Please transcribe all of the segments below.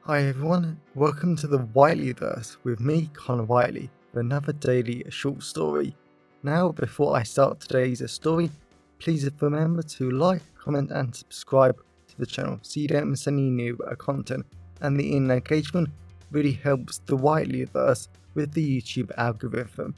Hi everyone, welcome to the Whiteleyverse with me, Connor Whiteley, for another daily short story. Now, before I start today's story, please remember to like, comment and subscribe to the channel so you don't miss any new content, and the engagement really helps the Whiteleyverse with the YouTube algorithm.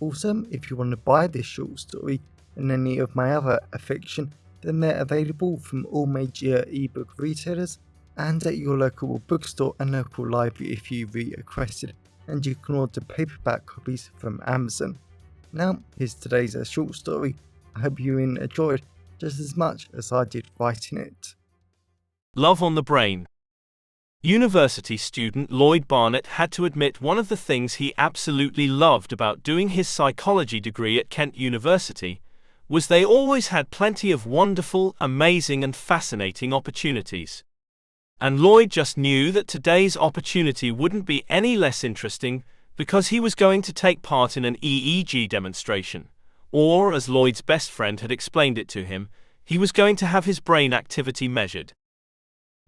Also, if you want to buy this short story and any of my other fiction, then they're available from all major ebook retailers and at your local bookstore and local library if you requested, and you can order paperback copies from Amazon. Now, here's today's short story. I hope you enjoyed just as much as I did writing it. Love on the Brain. University student Lloyd Barnett had to admit one of the things he absolutely loved about doing his psychology degree at Kent University was they always had plenty of wonderful, amazing and fascinating opportunities. And Lloyd just knew that today's opportunity wouldn't be any less interesting because he was going to take part in an EEG demonstration, or as Lloyd's best friend had explained it to him, he was going to have his brain activity measured.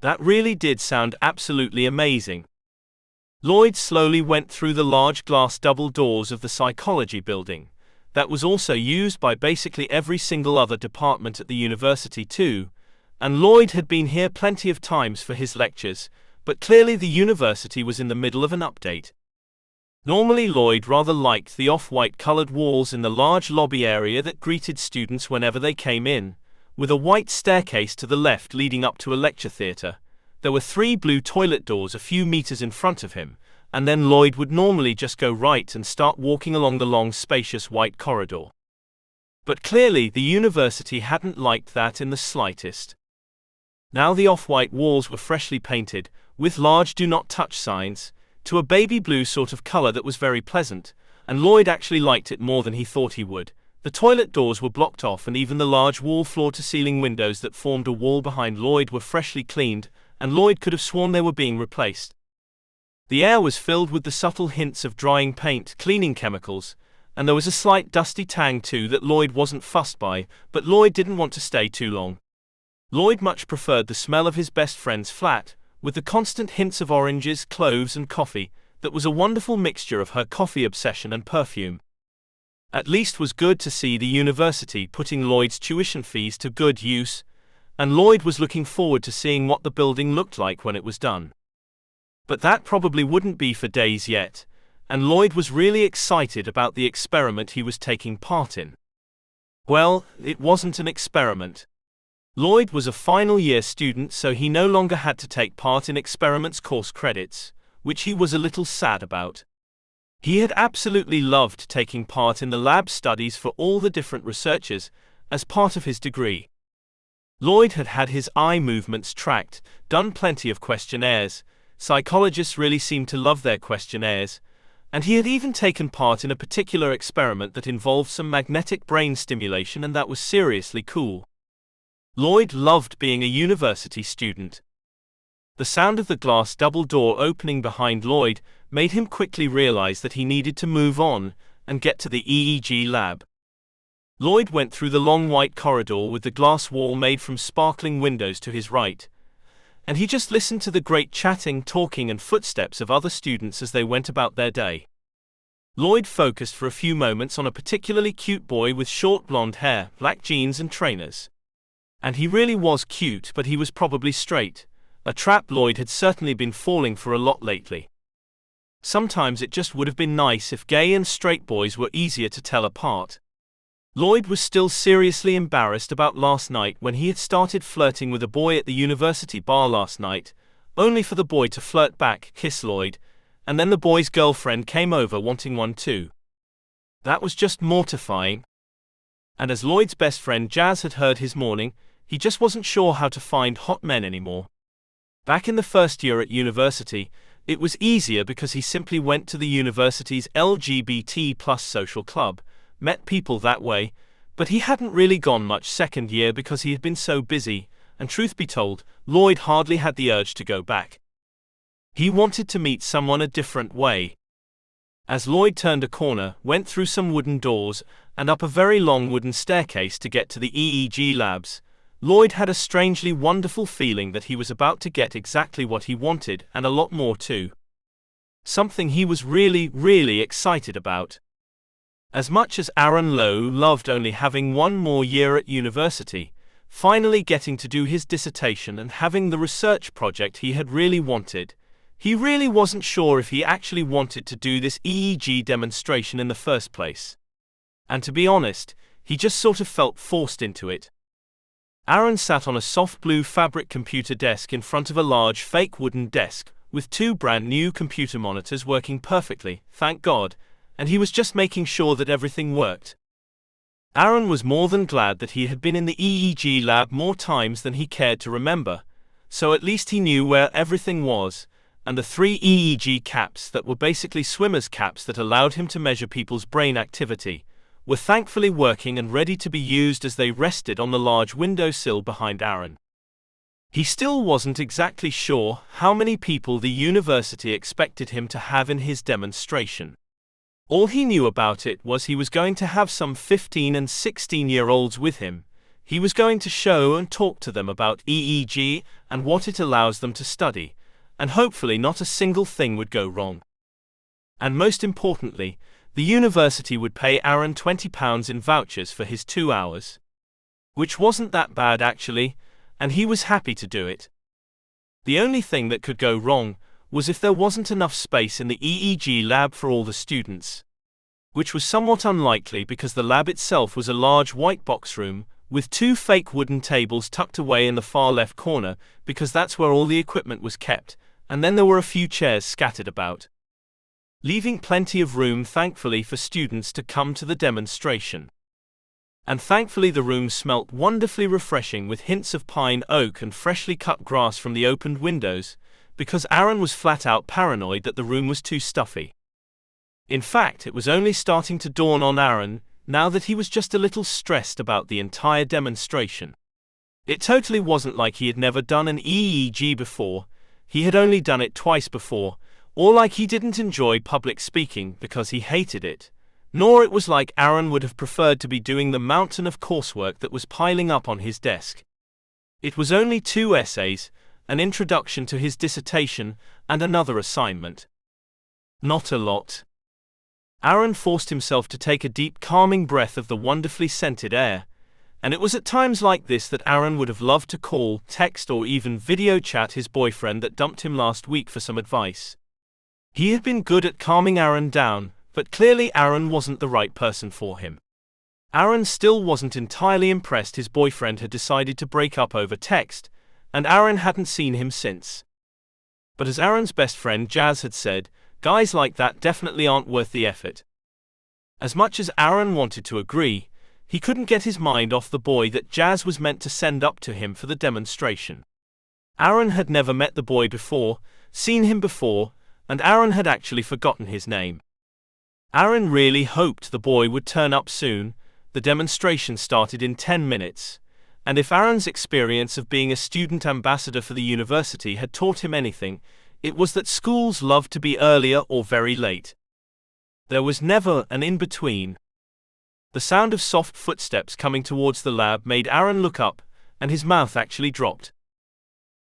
That really did sound absolutely amazing. Lloyd slowly went through the large glass double doors of the psychology building, that was also used by basically every single other department at the university too, and Lloyd had been here plenty of times for his lectures, but clearly the university was in the middle of an update. Normally Lloyd rather liked the off-white colored walls in the large lobby area that greeted students whenever they came in, with a white staircase to the left leading up to a lecture theatre. There were 3 blue toilet doors a few meters in front of him, and then Lloyd would normally just go right and start walking along the long spacious white corridor. But clearly the university hadn't liked that in the slightest. Now the off-white walls were freshly painted, with large do not touch signs, to a baby blue sort of color that was very pleasant, and Lloyd actually liked it more than he thought he would. The toilet doors were blocked off and even the large wall floor-to-ceiling windows that formed a wall behind Lloyd were freshly cleaned, and Lloyd could have sworn they were being replaced. The air was filled with the subtle hints of drying paint, cleaning chemicals, and there was a slight dusty tang too that Lloyd wasn't fussed by, but Lloyd didn't want to stay too long. Lloyd much preferred the smell of his best friend's flat, with the constant hints of oranges, cloves and coffee, that was a wonderful mixture of her coffee obsession and perfume. At least was good to see the university putting Lloyd's tuition fees to good use, and Lloyd was looking forward to seeing what the building looked like when it was done. But that probably wouldn't be for days yet, and Lloyd was really excited about the experiment he was taking part in. Well, it wasn't an experiment. Lloyd was a final year student, so he no longer had to take part in experiments course credits, which he was a little sad about. He had absolutely loved taking part in the lab studies for all the different researchers as part of his degree. Lloyd had had his eye movements tracked, done plenty of questionnaires. Psychologists really seemed to love their questionnaires, and he had even taken part in a particular experiment that involved some magnetic brain stimulation, and that was seriously cool. Lloyd loved being a university student. The sound of the glass double door opening behind Lloyd made him quickly realize that he needed to move on and get to the EEG lab. Lloyd went through the long white corridor with the glass wall made from sparkling windows to his right, and he just listened to the great chatting, talking and footsteps of other students as they went about their day. Lloyd focused for a few moments on a particularly cute boy with short blonde hair, black jeans and trainers. And he really was cute, but he was probably straight, a trap Lloyd had certainly been falling for a lot lately. Sometimes it just would have been nice if gay and straight boys were easier to tell apart. Lloyd was still seriously embarrassed about last night when he had started flirting with a boy at the university bar last night, only for the boy to flirt back, kiss Lloyd, and then the boy's girlfriend came over wanting one too. That was just mortifying. And as Lloyd's best friend Jazz had heard his morning, he just wasn't sure how to find hot men anymore. Back in the first year at university, it was easier because he simply went to the university's LGBT+ social club, met people that way, but he hadn't really gone much second year because he had been so busy, and truth be told, Lloyd hardly had the urge to go back. He wanted to meet someone a different way. As Lloyd turned a corner, went through some wooden doors, and up a very long wooden staircase to get to the EEG labs, Lloyd had a strangely wonderful feeling that he was about to get exactly what he wanted and a lot more too. Something he was really excited about. As much as Aaron Lowe loved only having one more year at university, finally getting to do his dissertation and having the research project he had really wanted, he really wasn't sure if he actually wanted to do this EEG demonstration in the first place. And to be honest, he just sort of felt forced into it. Aaron sat on a soft blue fabric computer desk in front of a large fake wooden desk, with two brand new computer monitors working perfectly, thank God, and he was just making sure that everything worked. Aaron was more than glad that he had been in the EEG lab more times than he cared to remember, so at least he knew where everything was, and the 3 EEG caps that were basically swimmer's caps that allowed him to measure people's brain activity, were thankfully working and ready to be used as they rested on the large windowsill behind Aaron. He still wasn't exactly sure how many people the university expected him to have in his demonstration. All he knew about it was he was going to have some 15 and 16-year-olds with him. He was going to show and talk to them about EEG and what it allows them to study, and hopefully not a single thing would go wrong. And most importantly, the university would pay Aaron £20 in vouchers for his 2 hours. Which wasn't that bad actually, and he was happy to do it. The only thing that could go wrong was if there wasn't enough space in the EEG lab for all the students. Which was somewhat unlikely because the lab itself was a large white box room, with 2 fake wooden tables tucked away in the far left corner because that's where all the equipment was kept, and then there were a few chairs scattered about, leaving plenty of room thankfully for students to come to the demonstration. And thankfully the room smelt wonderfully refreshing with hints of pine, oak and freshly cut grass from the opened windows, because Aaron was flat out paranoid that the room was too stuffy. In fact, it was only starting to dawn on Aaron now that he was just a little stressed about the entire demonstration. It totally wasn't like he had never done an EEG before, he had only done it twice before, or like he didn't enjoy public speaking because he hated it, nor it was like Aaron would have preferred to be doing the mountain of coursework that was piling up on his desk. It was only 2 essays, an introduction to his dissertation, and another assignment. Not a lot. Aaron forced himself to take a deep calming breath of the wonderfully scented air, and it was at times like this that Aaron would have loved to call, text or even video chat his boyfriend that dumped him last week for some advice. He had been good at calming Aaron down, but clearly Aaron wasn't the right person for him. Aaron still wasn't entirely impressed his boyfriend had decided to break up over text, and Aaron hadn't seen him since. But as Aaron's best friend Jazz had said, guys like that definitely aren't worth the effort. As much as Aaron wanted to agree, he couldn't get his mind off the boy that Jazz was meant to send up to him for the demonstration. Aaron had never met the boy before, seen him before, and Aaron had actually forgotten his name. Aaron really hoped the boy would turn up soon. The demonstration started in 10 minutes, and if Aaron's experience of being a student ambassador for the university had taught him anything, it was that schools loved to be earlier or very late. There was never an in-between. The sound of soft footsteps coming towards the lab made Aaron look up, and his mouth actually dropped.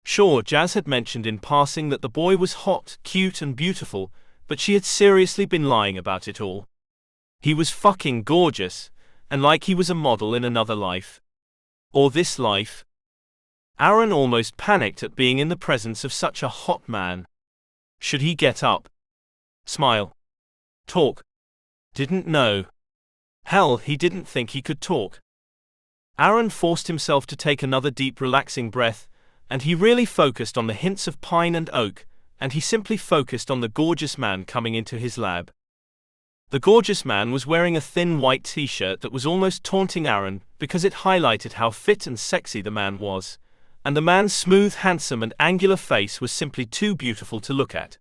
Sure, Jazz had mentioned in passing that the boy was hot, cute and beautiful, but she had seriously been lying about it all. He was fucking gorgeous, and like he was a model in another life. Or this life. Aaron almost panicked at being in the presence of such a hot man. Should he get up? Smile? Talk? Didn't know. Hell, he didn't think he could talk. Aaron forced himself to take another deep relaxing breath, and he really focused on the hints of pine and oak, and he simply focused on the gorgeous man coming into his lab. The gorgeous man was wearing a thin white t-shirt that was almost taunting Aaron because it highlighted how fit and sexy the man was, and the man's smooth, handsome and angular face was simply too beautiful to look at.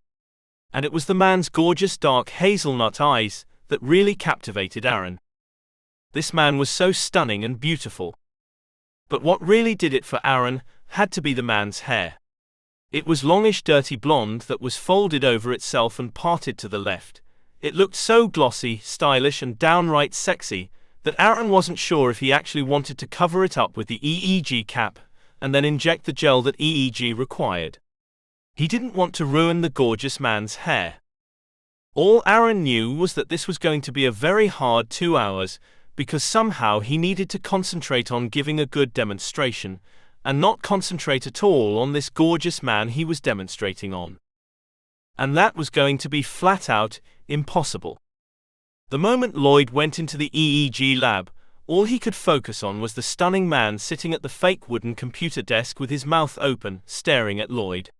And it was the man's gorgeous dark hazelnut eyes that really captivated Aaron. This man was so stunning and beautiful. But what really did it for Aaron had to be the man's hair. It was longish dirty blonde that was folded over itself and parted to the left. It looked so glossy, stylish and downright sexy that Aaron wasn't sure if he actually wanted to cover it up with the EEG cap and then inject the gel that EEG required. He didn't want to ruin the gorgeous man's hair. All Aaron knew was that this was going to be a very hard 2 hours, because somehow he needed to concentrate on giving a good demonstration, and not concentrate at all on this gorgeous man he was demonstrating on. And that was going to be flat out impossible. The moment Lloyd went into the EEG lab, all he could focus on was the stunning man sitting at the fake wooden computer desk with his mouth open, staring at Lloyd.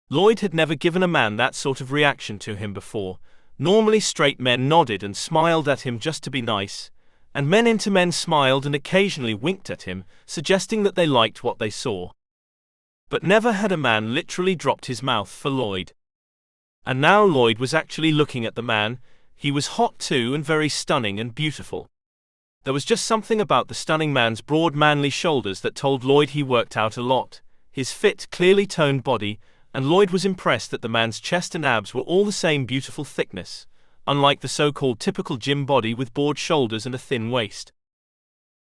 Lloyd had never given a man that sort of reaction to him before. Normally straight men nodded and smiled at him just to be nice, and men into men smiled and occasionally winked at him, suggesting that they liked what they saw. But never had a man literally dropped his mouth for Lloyd. And now Lloyd was actually looking at the man. He was hot too, and very stunning and beautiful. There was just something about the stunning man's broad manly shoulders that told Lloyd he worked out a lot, his fit, clearly toned body, and Lloyd was impressed that the man's chest and abs were all the same beautiful thickness, unlike the so-called typical gym body with broad shoulders and a thin waist.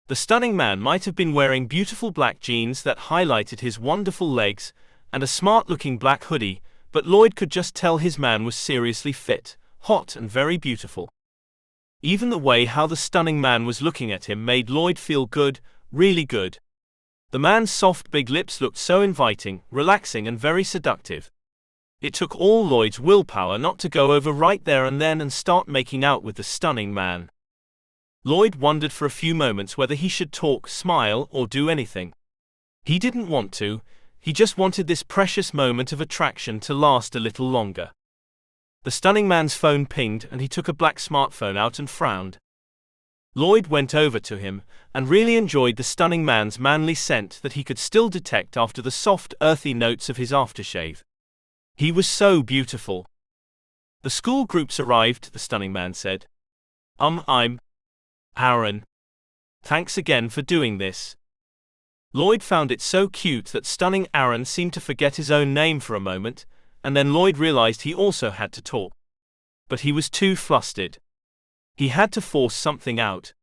The stunning man might have been wearing beautiful black jeans that highlighted his wonderful legs, and a smart-looking black hoodie, but Lloyd could just tell his man was seriously fit, hot and very beautiful. Even the way how the stunning man was looking at him made Lloyd feel good, really good. The man's soft big lips looked so inviting, relaxing and very seductive. It took all Lloyd's willpower not to go over right there and then and start making out with the stunning man. Lloyd wondered for a few moments whether he should talk, smile, or do anything. He didn't want to, he just wanted this precious moment of attraction to last a little longer. The stunning man's phone pinged and he took a black smartphone out and frowned. Lloyd went over to him, and really enjoyed the stunning man's manly scent that he could still detect after the soft, earthy notes of his aftershave. He was so beautiful. The school groups arrived, the stunning man said. I'm Aaron. Thanks again for doing this. Lloyd found it so cute that stunning Aaron seemed to forget his own name for a moment, and then Lloyd realized he also had to talk. But he was too flustered. He had to force something out.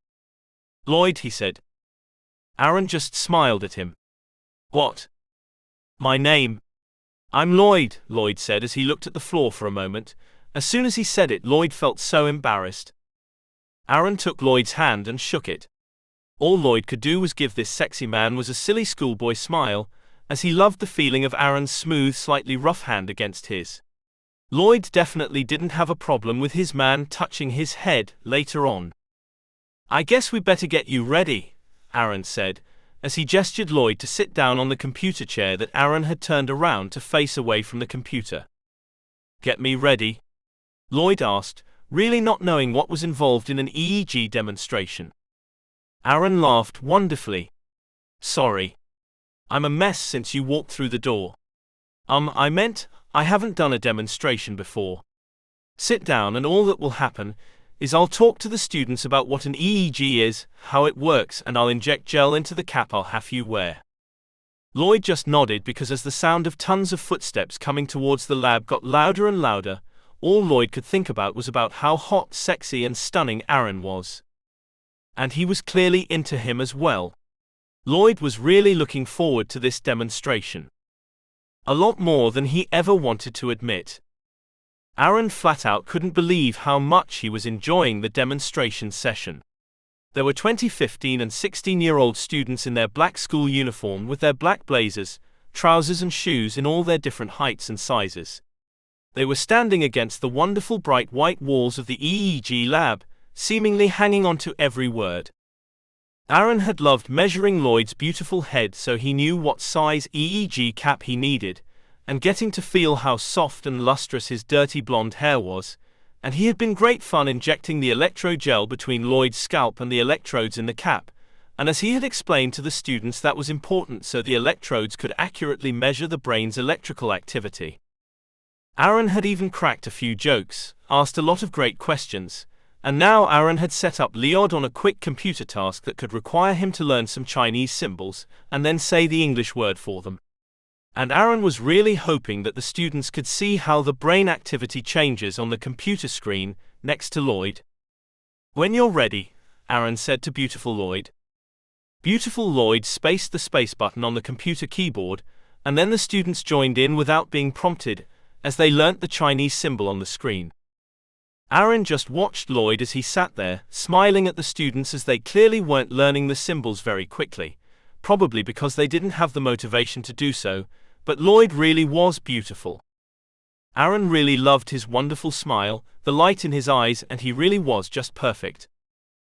Lloyd, he said. Aaron just smiled at him. What? My name? I'm Lloyd, Lloyd said as he looked at the floor for a moment. As soon as he said it, Lloyd felt so embarrassed. Aaron took Lloyd's hand and shook it. All Lloyd could do was give this sexy man was a silly schoolboy smile, as he loved the feeling of Aaron's smooth, slightly rough hand against his. Lloyd definitely didn't have a problem with his man touching his head later on. I guess we better get you ready, Aaron said, as he gestured Lloyd to sit down on the computer chair that Aaron had turned around to face away from the computer. Get me ready? Lloyd asked, really not knowing what was involved in an EEG demonstration. Aaron laughed wonderfully. Sorry. I'm a mess since you walked through the door. I meant, I haven't done a demonstration before. Sit down and all that will happen is I'll talk to the students about what an EEG is, how it works, and I'll inject gel into the cap I'll have you wear. Lloyd just nodded because as the sound of tons of footsteps coming towards the lab got louder and louder, all Lloyd could think about was about how hot, sexy and stunning Aaron was. And he was clearly into him as well. Lloyd was really looking forward to this demonstration. A lot more than he ever wanted to admit. Aaron flat out couldn't believe how much he was enjoying the demonstration session. There were 20 15 and 16-year-old students in their black school uniform with their black blazers, trousers and shoes in all their different heights and sizes. They were standing against the wonderful bright white walls of the EEG lab, seemingly hanging on to every word. Aaron had loved measuring Lloyd's beautiful head, so he knew what size EEG cap he needed, and getting to feel how soft and lustrous his dirty blonde hair was, and he had been great fun injecting the electro-gel between Lloyd's scalp and the electrodes in the cap, and as he had explained to the students that was important so the electrodes could accurately measure the brain's electrical activity. Aaron had even cracked a few jokes, asked a lot of great questions, and now Aaron had set up Lloyd on a quick computer task that could require him to learn some Chinese symbols and then say the English word for them. And Aaron was really hoping that the students could see how the brain activity changes on the computer screen next to Lloyd. When you're ready, Aaron said to Beautiful Lloyd. Beautiful Lloyd spaced the space button on the computer keyboard, and then the students joined in without being prompted, as they learnt the Chinese symbol on the screen. Aaron just watched Lloyd as he sat there, smiling at the students as they clearly weren't learning the symbols very quickly, probably because they didn't have the motivation to do so, but Lloyd really was beautiful. Aaron really loved his wonderful smile, the light in his eyes, and he really was just perfect.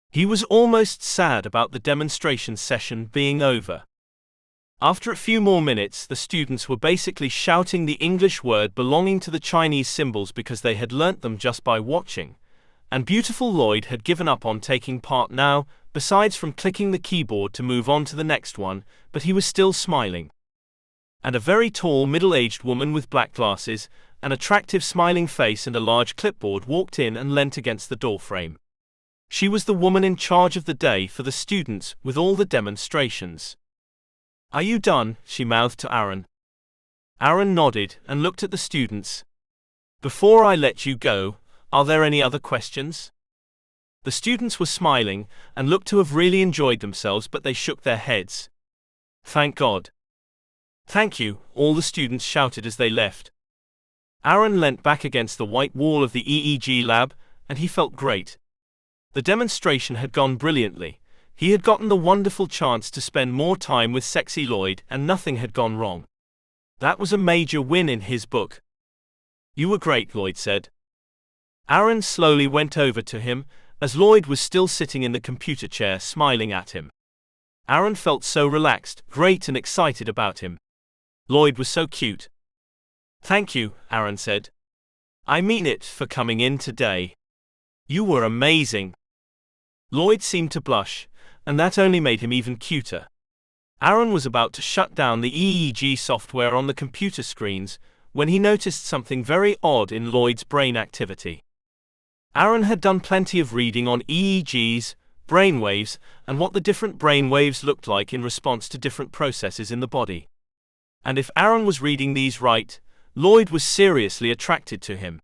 He was almost sad about the demonstration session being over. After a few more minutes, the students were basically shouting the English word belonging to the Chinese symbols because they had learnt them just by watching, and Beautiful Lloyd had given up on taking part now, besides from clicking the keyboard to move on to the next one, but he was still smiling. And a very tall middle-aged woman with black glasses, an attractive smiling face and a large clipboard walked in and leant against the doorframe. She was the woman in charge of the day for the students with all the demonstrations. "Are you done?" she mouthed to Aaron. Aaron nodded and looked at the students. "Before I let you go, are there any other questions?" The students were smiling and looked to have really enjoyed themselves, but they shook their heads. "Thank God." "Thank you," all the students shouted as they left. Aaron leant back against the white wall of the EEG lab, and he felt great. The demonstration had gone brilliantly. He had gotten the wonderful chance to spend more time with sexy Lloyd, and nothing had gone wrong. That was a major win in his book. "You were great," Lloyd said. Aaron slowly went over to him, as Lloyd was still sitting in the computer chair smiling at him. Aaron felt so relaxed, great and excited about him. Lloyd was so cute. "Thank you," Aaron said. "I mean it, for coming in today. You were amazing." Lloyd seemed to blush, and that only made him even cuter. Aaron was about to shut down the EEG software on the computer screens when he noticed something very odd in Lloyd's brain activity. Aaron had done plenty of reading on EEGs, brainwaves, and what the different brainwaves looked like in response to different processes in the body. And if Aaron was reading these right, Lloyd was seriously attracted to him.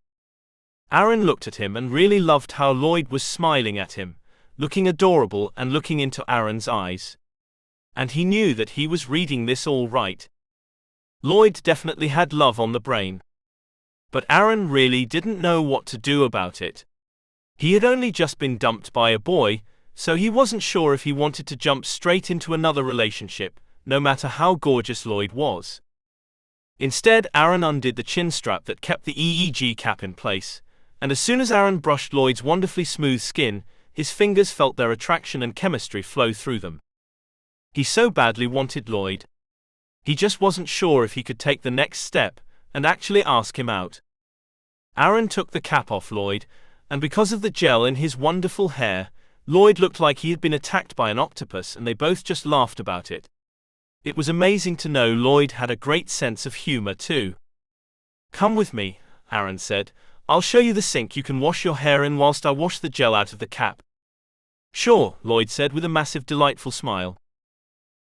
Aaron looked at him and really loved how Lloyd was smiling at him, looking adorable and looking into Aaron's eyes. And he knew that he was reading this all right. Lloyd definitely had love on the brain. But Aaron really didn't know what to do about it. He had only just been dumped by a boy, so he wasn't sure if he wanted to jump straight into another relationship, no matter how gorgeous Lloyd was. Instead, Aaron undid the chin strap that kept the EEG cap in place, and as soon as Aaron brushed Lloyd's wonderfully smooth skin, his fingers felt their attraction and chemistry flow through them. He so badly wanted Lloyd. He just wasn't sure if he could take the next step and actually ask him out. Aaron took the cap off Lloyd, and because of the gel in his wonderful hair, Lloyd looked like he had been attacked by an octopus, and they both just laughed about it. It was amazing to know Lloyd had a great sense of humor too. "Come with me," Aaron said. "I'll show you the sink you can wash your hair in whilst I wash the gel out of the cap." "Sure," Lloyd said with a massive delightful smile.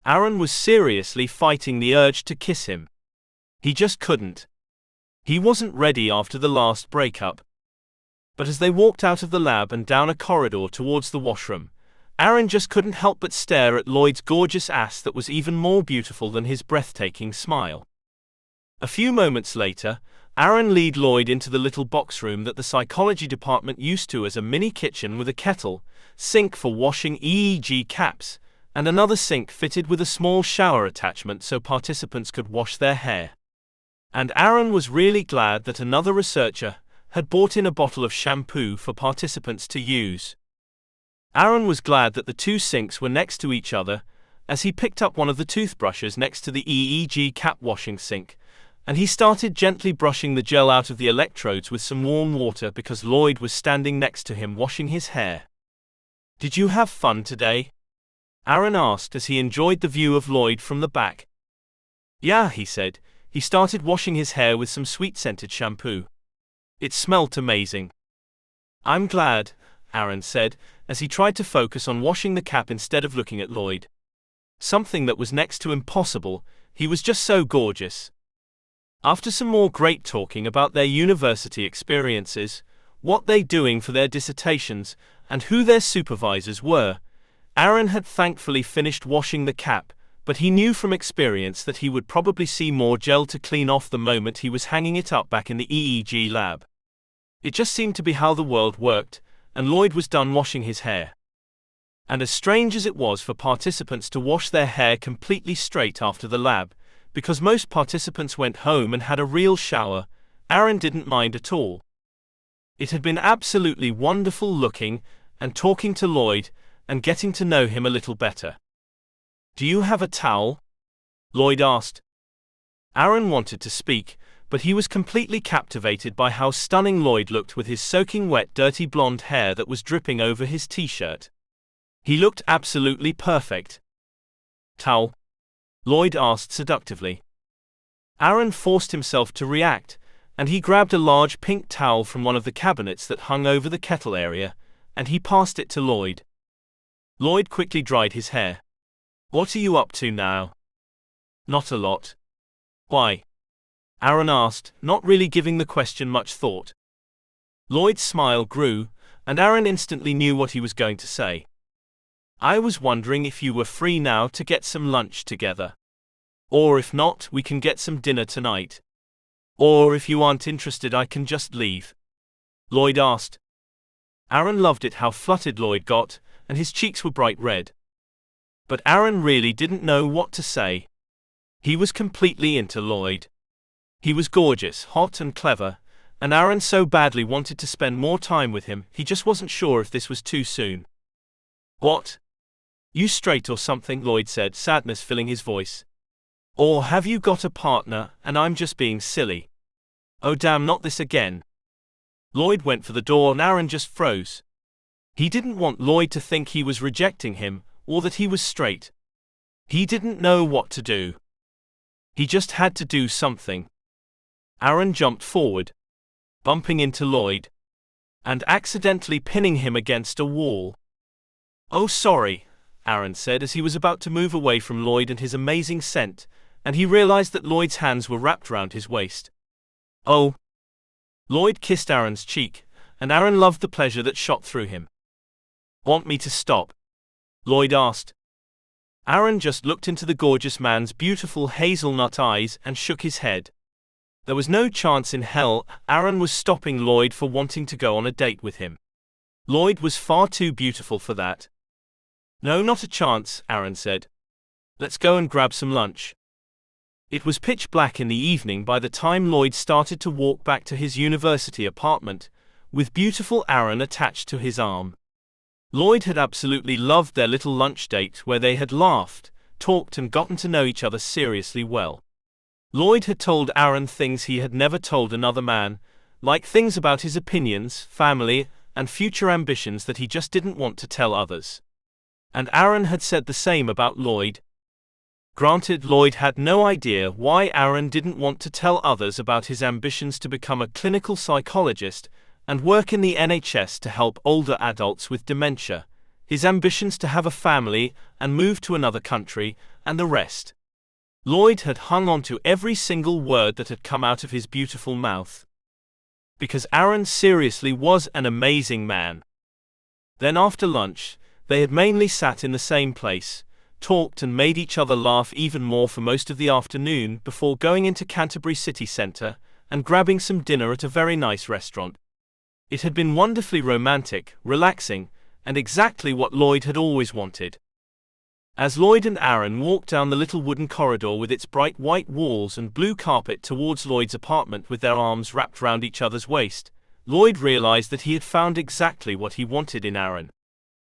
Aaron was seriously fighting the urge to kiss him. He just couldn't. He wasn't ready after the last breakup. But as they walked out of the lab and down a corridor towards the washroom, Aaron just couldn't help but stare at Lloyd's gorgeous ass that was even more beautiful than his breathtaking smile. A few moments later, Aaron led Lloyd into the little box room that the psychology department used to as a mini kitchen with a kettle, sink for washing EEG caps, and another sink fitted with a small shower attachment so participants could wash their hair. And Aaron was really glad that another researcher had brought in a bottle of shampoo for participants to use. Aaron was glad that the two sinks were next to each other, as he picked up one of the toothbrushes next to the EEG cap washing sink, and he started gently brushing the gel out of the electrodes with some warm water because Lloyd was standing next to him washing his hair. "Did you have fun today?" Aaron asked as he enjoyed the view of Lloyd from the back. "Yeah," he said. He started washing his hair with some sweet-scented shampoo. It smelled amazing. "I'm glad," Aaron said, as he tried to focus on washing the cap instead of looking at Lloyd. Something that was next to impossible, he was just so gorgeous. After some more great talking about their university experiences, what they're doing for their dissertations, and who their supervisors were. Aaron had thankfully finished washing the cap, but he knew from experience that he would probably see more gel to clean off the moment he was hanging it up back in the EEG lab. It just seemed to be how the world worked, and Lloyd was done washing his hair. And as strange as it was for participants to wash their hair completely straight after the lab, because most participants went home and had a real shower, Aaron didn't mind at all. It had been absolutely wonderful looking and talking to Lloyd and getting to know him a little better. "Do you have a towel?" Lloyd asked. Aaron wanted to speak, but he was completely captivated by how stunning Lloyd looked with his soaking wet dirty blonde hair that was dripping over his t-shirt. He looked absolutely perfect. "Towel?" Lloyd asked seductively. Aaron forced himself to react, and he grabbed a large pink towel from one of the cabinets that hung over the kettle area, and he passed it to Lloyd. Lloyd quickly dried his hair. "What are you up to now?" "Not a lot." "Why?" Aaron asked, not really giving the question much thought. Lloyd's smile grew, and Aaron instantly knew what he was going to say. "I was wondering if you were free now to get some lunch together. Or if not, we can get some dinner tonight. Or if you aren't interested, I can just leave," Lloyd asked. Aaron loved it how fluttered Lloyd got, and his cheeks were bright red. But Aaron really didn't know what to say. He was completely into Lloyd. He was gorgeous, hot and clever, and Aaron so badly wanted to spend more time with him, he just wasn't sure if this was too soon. "What? You straight or something?" Lloyd said, sadness filling his voice. "Or have you got a partner, and I'm just being silly? Oh damn, not this again." Lloyd went for the door and Aaron just froze. He didn't want Lloyd to think he was rejecting him, or that he was straight. He didn't know what to do. He just had to do something. Aaron jumped forward, bumping into Lloyd, and accidentally pinning him against a wall. "Oh sorry," Aaron said as he was about to move away from Lloyd and his amazing scent, and he realized that Lloyd's hands were wrapped round his waist. "Oh." Lloyd kissed Aaron's cheek, and Aaron loved the pleasure that shot through him. "Want me to stop?" Lloyd asked. Aaron just looked into the gorgeous man's beautiful hazelnut eyes and shook his head. There was no chance in hell Aaron was stopping Lloyd for wanting to go on a date with him. Lloyd was far too beautiful for that. "No, not a chance," Aaron said. "Let's go and grab some lunch." It was pitch black in the evening by the time Lloyd started to walk back to his university apartment, with beautiful Aaron attached to his arm. Lloyd had absolutely loved their little lunch date where they had laughed, talked and gotten to know each other seriously well. Lloyd had told Aaron things he had never told another man, like things about his opinions, family, and future ambitions that he just didn't want to tell others. And Aaron had said the same about Lloyd. Granted, Lloyd had no idea why Aaron didn't want to tell others about his ambitions to become a clinical psychologist and work in the NHS to help older adults with dementia, his ambitions to have a family and move to another country, and the rest. Lloyd had hung on to every single word that had come out of his beautiful mouth. Because Aaron seriously was an amazing man. Then after lunch, they had mainly sat in the same place, talked and made each other laugh even more for most of the afternoon before going into Canterbury city centre and grabbing some dinner at a very nice restaurant. It had been wonderfully romantic, relaxing, and exactly what Lloyd had always wanted. As Lloyd and Aaron walked down the little wooden corridor with its bright white walls and blue carpet towards Lloyd's apartment with their arms wrapped round each other's waist, Lloyd realized that he had found exactly what he wanted in Aaron.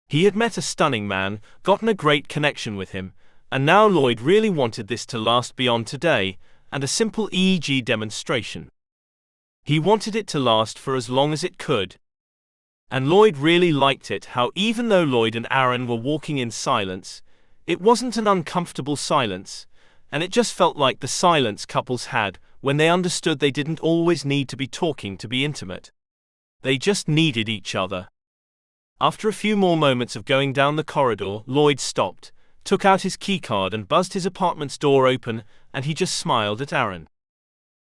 He had met a stunning man, gotten a great connection with him, and now Lloyd really wanted this to last beyond today, and a simple EEG demonstration. He wanted it to last for as long as it could. And Lloyd really liked it how even though Lloyd and Aaron were walking in silence, it wasn't an uncomfortable silence, and it just felt like the silence couples had when they understood they didn't always need to be talking to be intimate. They just needed each other. After a few more moments of going down the corridor, Lloyd stopped, took out his keycard and buzzed his apartment's door open, and he just smiled at Aaron.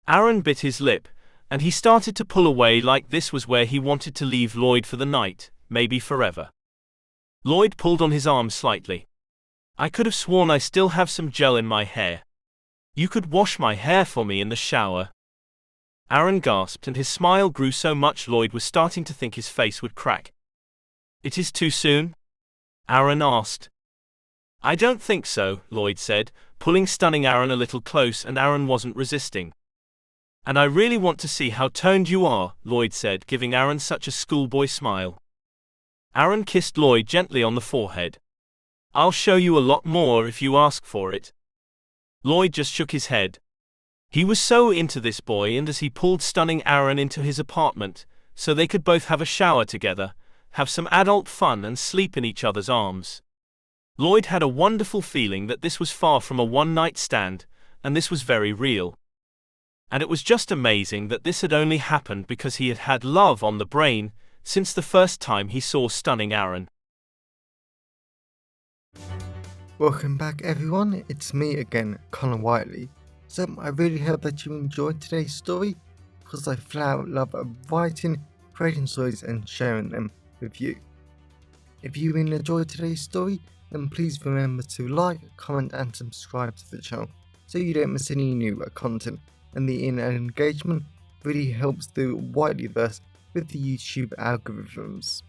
Aaron bit his lip, and he started to pull away like this was where he wanted to leave Lloyd for the night, maybe forever. Lloyd pulled on his arm slightly. I could have sworn I still have some gel in my hair. You could wash my hair for me in the shower. Aaron gasped, and his smile grew so much Lloyd was starting to think his face would crack. It is too soon? Aaron asked. I don't think so, Lloyd said, pulling stunning Aaron a little close, and Aaron wasn't resisting. And I really want to see how toned you are, Lloyd said, giving Aaron such a schoolboy smile. Aaron kissed Lloyd gently on the forehead. I'll show you a lot more if you ask for it. Lloyd just shook his head. He was so into this boy, and as he pulled stunning Aaron into his apartment, so they could both have a shower together, have some adult fun and sleep in each other's arms. Lloyd had a wonderful feeling that this was far from a one-night stand, and this was very real. And it was just amazing that this had only happened because he had had love on the brain since the first time he saw stunning Aaron. Welcome back everyone, it's me again, Connor Whiteley. So I really hope that you enjoyed today's story, because I flat out love writing, creating stories and sharing them with you. If you really enjoyed today's story, then please remember to like, comment and subscribe to the channel so you don't miss any new content, and the engagement really helps the Whiteleyverse with the YouTube algorithms.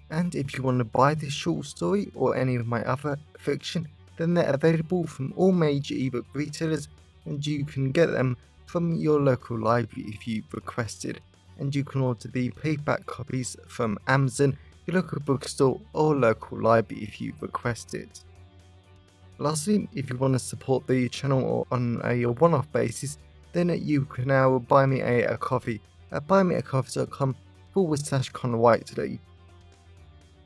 And if you want to buy this short story or any of my other fiction, then they're available from all major ebook retailers, and you can get them from your local library if you requested, and you can order the paperback copies from Amazon, your local bookstore or local library if you request it. Lastly, if you want to support the channel on a one-off basis, then you can now buy me a coffee at buymeacoffee.com/Connor Whiteley.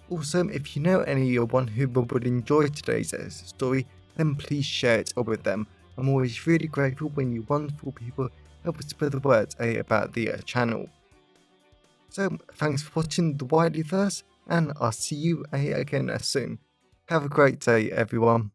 Also, if you know anyone who would enjoy today's story, then please share it with them. I'm always really grateful when you wonderful people help spread the word about the channel. So, thanks for watching the Whiteleyverse, and I'll see you again soon. Have a great day, everyone.